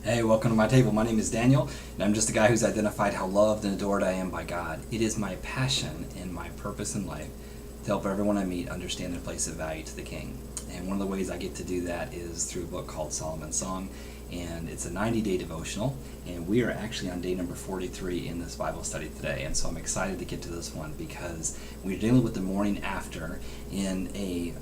Hey, welcome to my table. My name is Daniel, and I'm just a guy who's identified how loved and adored I am by God. It is my passion and my purpose in life to help everyone I meet understand their place of value to the King. And one of the ways I get to do that is through a book called Solomon's Song, and it's a 90-day devotional, and we are actually on day number 43 in this Bible study today. And so I'm excited to get to this one because we're dealing with the morning after in a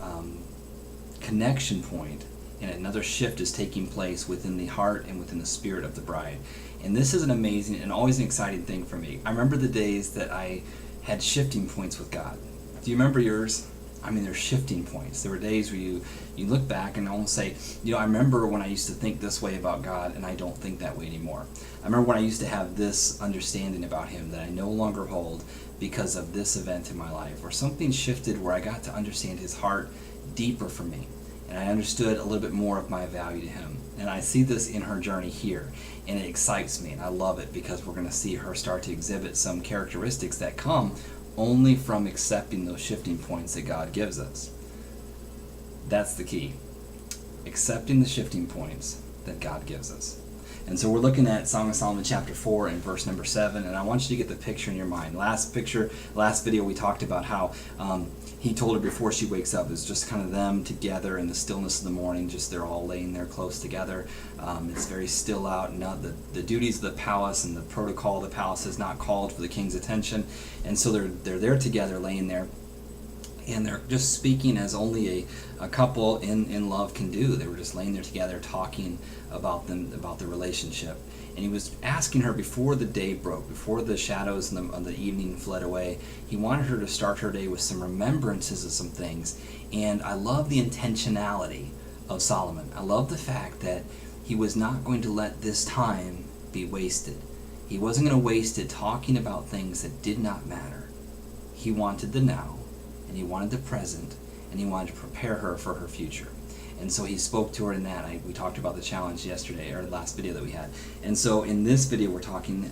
connection point, and another shift is taking place within the heart and within the spirit of the bride. And this is an amazing and always an exciting thing for me. I remember the days that I had shifting points with God. Do you remember yours? I mean, there's shifting points. There were days where you look back and almost say, I remember when I used to think this way about God and I don't think that way anymore. I remember when I used to have this understanding about Him that I no longer hold because of this event in my life. Or something shifted where I got to understand His heart deeper for me. And I understood a little bit more of my value to Him. And I see this in her journey here. And it excites me, and I love it because we're going to see her start to exhibit some characteristics that come only from accepting those shifting points that God gives us. That's the key. Accepting the shifting points that God gives us. And so we're looking at Song of Solomon chapter 4 and verse number 7, and I want you to get the picture in your mind. Last video we talked about how he told her before she wakes up, it's just kind of them together in the stillness of the morning, just they're all laying there close together. It's very still out, and the duties of the palace and the protocol of the palace is not called for the king's attention, and so they're there together laying there. And they're just speaking as only a couple in love can do. They were just laying there together talking about the relationship. And he was asking her before the day broke, before the shadows of the evening fled away, he wanted her to start her day with some remembrances of some things. And I love the intentionality of Solomon. I love the fact that he was not going to let this time be wasted. He wasn't going to waste it talking about things that did not matter. He wanted the now. And he wanted the present, and he wanted to prepare her for her future. And so he spoke to her in that. We talked about the challenge yesterday, or last video that we had. And so in this video, we're talking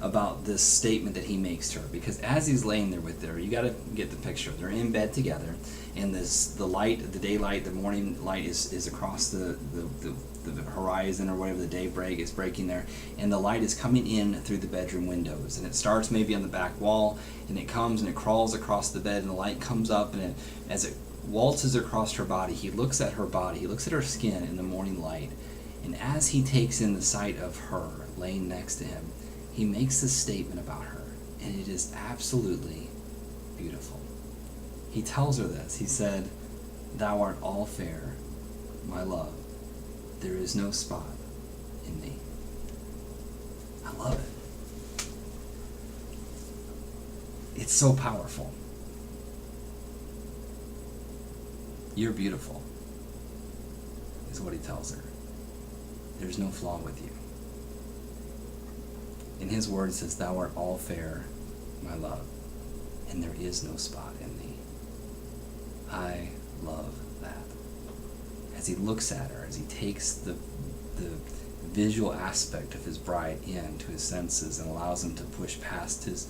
about this statement that he makes to her. Because as he's laying there with her, you got to get the picture. They're in bed together, and the light, the daylight, the morning light is across the horizon, or whatever, the daybreak is breaking there, and the light is coming in through the bedroom windows, and it starts maybe on the back wall, and it comes and it crawls across the bed, and the light comes up, and as it waltzes across her body, he looks at her body, he looks at her skin in the morning light, and as he takes in the sight of her laying next to him, he makes this statement about her, and it is absolutely beautiful. He tells her this. He said, "Thou art all fair, my love. There is no spot in thee." I love it. It's so powerful. You're beautiful, is what he tells her. There's no flaw with you. In his word, it says, "Thou art all fair, my love, and there is no spot in thee." I love that. As he looks at her, as he takes the visual aspect of his bride into his senses and allows him to push past his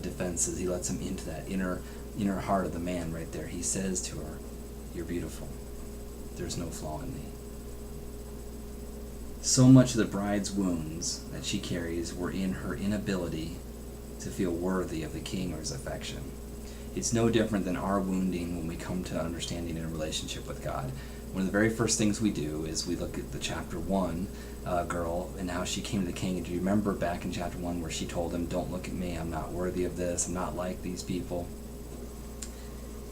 defenses, he lets him into that inner heart of the man right there. He says to her, "You're beautiful. There's no flaw in thee." So much of the bride's wounds that she carries were in her inability to feel worthy of the king or his affection. It's no different than our wounding when we come to understanding in a relationship with God. One of the very first things we do is we look at the chapter 1 girl and how she came to the king. And do you remember back in chapter 1 where she told him, "Don't look at me, I'm not worthy of this, I'm not like these people"?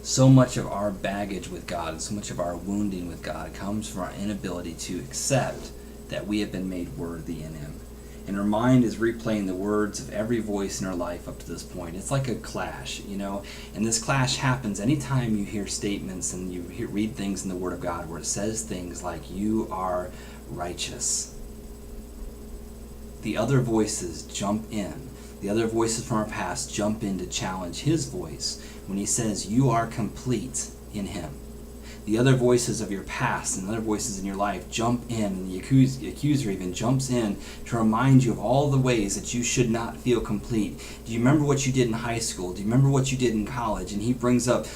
So much of our baggage with God and so much of our wounding with God comes from our inability to accept that we have been made worthy in Him. And her mind is replaying the words of every voice in her life up to this point. It's like a clash, and this clash happens anytime you hear statements and you read things in the Word of God where it says things like, "You are righteous." The other voices jump in. The other voices from our past jump in to challenge his voice when he says, "You are complete in Him." The other voices of your past and other voices in your life jump in, and the accuser even jumps in to remind you of all the ways that you should not feel complete. Do you remember what you did in high school? Do you remember what you did in college? And he brings up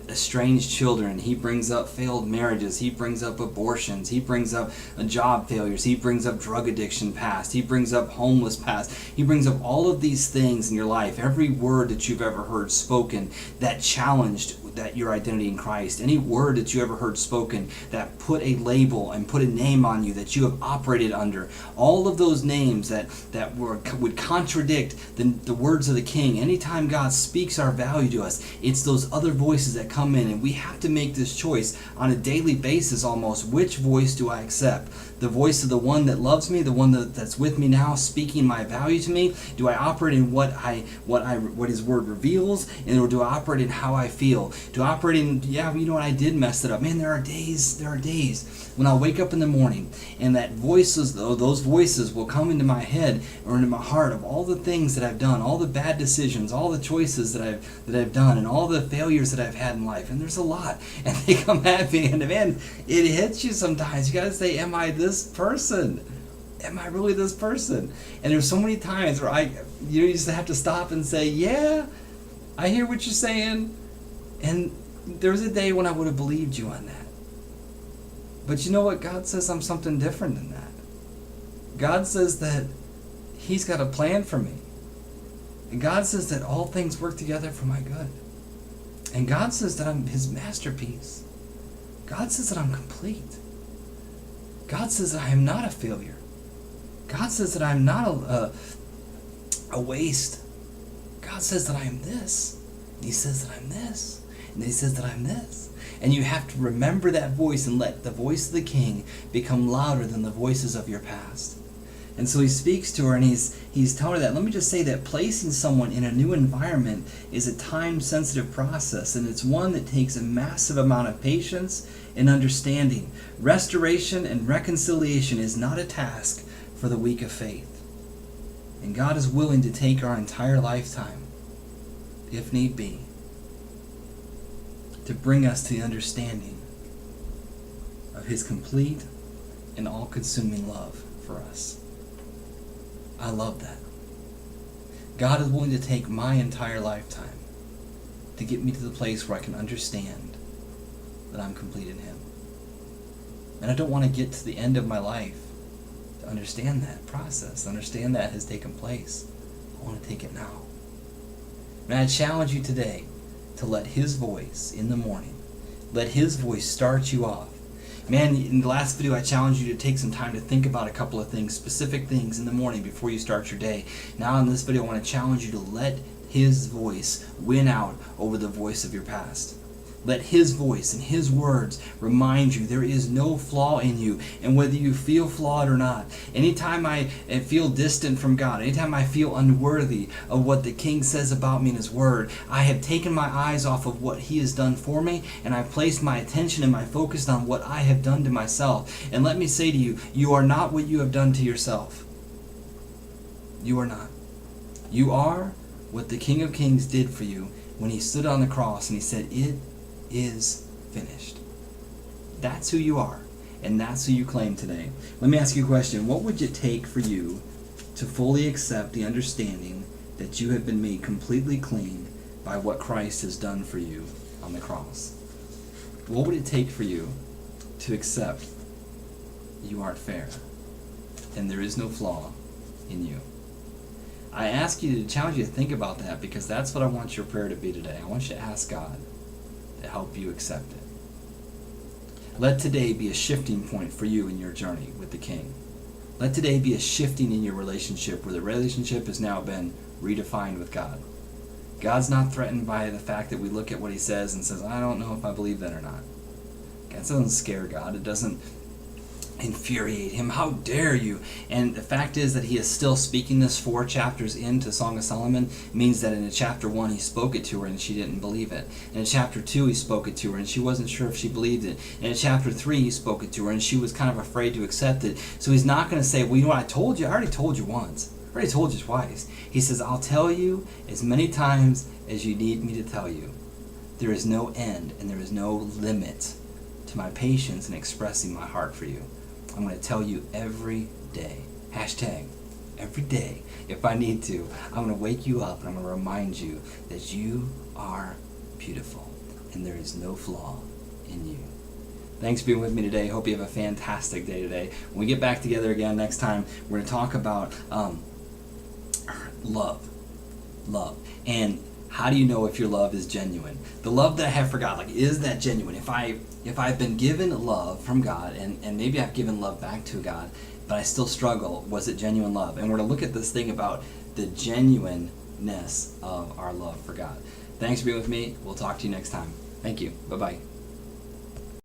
estranged children. He brings up failed marriages. He brings up abortions. He brings up job failures. He brings up drug addiction past. He brings up homeless past. He brings up all of these things in your life. Every word that you've ever heard spoken that challenged that your identity in Christ. Any word that you ever heard spoken that put a label and put a name on you that you have operated under. All of those names that would contradict the words of the King. Anytime God speaks our value to us, it's those other voices that come in, and we have to make this choice on a daily basis almost. Which voice do I accept? The voice of the one that loves me, the one that's with me now, speaking my value to me? Do I operate in what His Word reveals, or do I operate in how I feel? Do I operate in, I did mess it up. Man, there are days when I'll wake up in the morning and those voices will come into my head or into my heart of all the things that I've done, all the bad decisions, all the choices that I've done, and all the failures that I've had in life. And there's a lot, and they come at me, and man, it hits you sometimes. You gotta say, am I this person? Am I really this person? And there's so many times where you just have to stop and say, yeah, I hear what you're saying. And there was a day when I would have believed you on that. But you know what? God says I'm something different than that. God says that He's got a plan for me. And God says that all things work together for my good. And God says that I'm His masterpiece. God says that I'm complete. God says that I am not a failure. God says that I am not a waste. God says that I am this. And He says that I'm this. And He says that I'm this. And you have to remember that voice and let the voice of the King become louder than the voices of your past. And so He speaks to her, and he's telling her that. Let me just say that placing someone in a new environment is a time-sensitive process, and it's one that takes a massive amount of patience and understanding. Restoration and reconciliation is not a task for the weak of faith. And God is willing to take our entire lifetime, if need be, to bring us to the understanding of His complete and all-consuming love for us. I love that. God is willing to take my entire lifetime to get me to the place where I can understand that I'm complete in Him. And I don't want to get to the end of my life to understand that process, understand that has taken place. I want to take it now. And I challenge you today to let His voice in the morning, let His voice start you off. Man, in the last video I challenged you to take some time to think about a couple of things, specific things in the morning before you start your day. Now in this video I want to challenge you to let His voice win out over the voice of your past. Let His voice and His words remind you there is no flaw in you, and whether you feel flawed or not. Anytime I feel distant from God, anytime I feel unworthy of what the King says about me in His Word, I have taken my eyes off of what He has done for me, and I've placed my attention and my focus on what I have done to myself. And let me say to you, you are not what you have done to yourself. You are not. You are what the King of Kings did for you when He stood on the cross and He said, "It is finished." That's who you are, and that's who you claim today. Let me ask you a question. What would it take for you to fully accept the understanding that you have been made completely clean by what Christ has done for you on the cross? What would it take for you to accept you aren't fair and there is no flaw in you? I ask you to challenge you to think about that, because that's what I want your prayer to be today. I want you to ask God to help you accept it. Let today be a shifting point for you in your journey with the King. Let today be a shifting in your relationship, where the relationship has now been redefined with God. God's not threatened by the fact that we look at what He says and says, I don't know if I believe that or not. That doesn't scare God. It doesn't infuriate Him. How dare you? And the fact is that He is still speaking this 4 chapters into Song of Solomon. Means that in chapter 1 He spoke it to her and she didn't believe it. And in chapter 2 He spoke it to her and she wasn't sure if she believed it. And in chapter 3 He spoke it to her and she was kind of afraid to accept it. So He's not going to say, well, you know what, I told you. I already told you once. I already told you twice. He says, I'll tell you as many times as you need me to tell you. There is no end and there is no limit to my patience in expressing my heart for you. I'm going to tell you every day. Hashtag every day. If I need to, I'm going to wake you up and I'm going to remind you that you are beautiful and there is no flaw in you. Thanks for being with me today. Hope you have a fantastic day today. When we get back together again next time, we're going to talk about love. And how do you know if your love is genuine? The love that I have for God, like, is that genuine? If I've been given love from God, and maybe I've given love back to God, but I still struggle, was it genuine love? And we're going to look at this thing about the genuineness of our love for God. Thanks for being with me. We'll talk to you next time. Thank you. Bye-bye.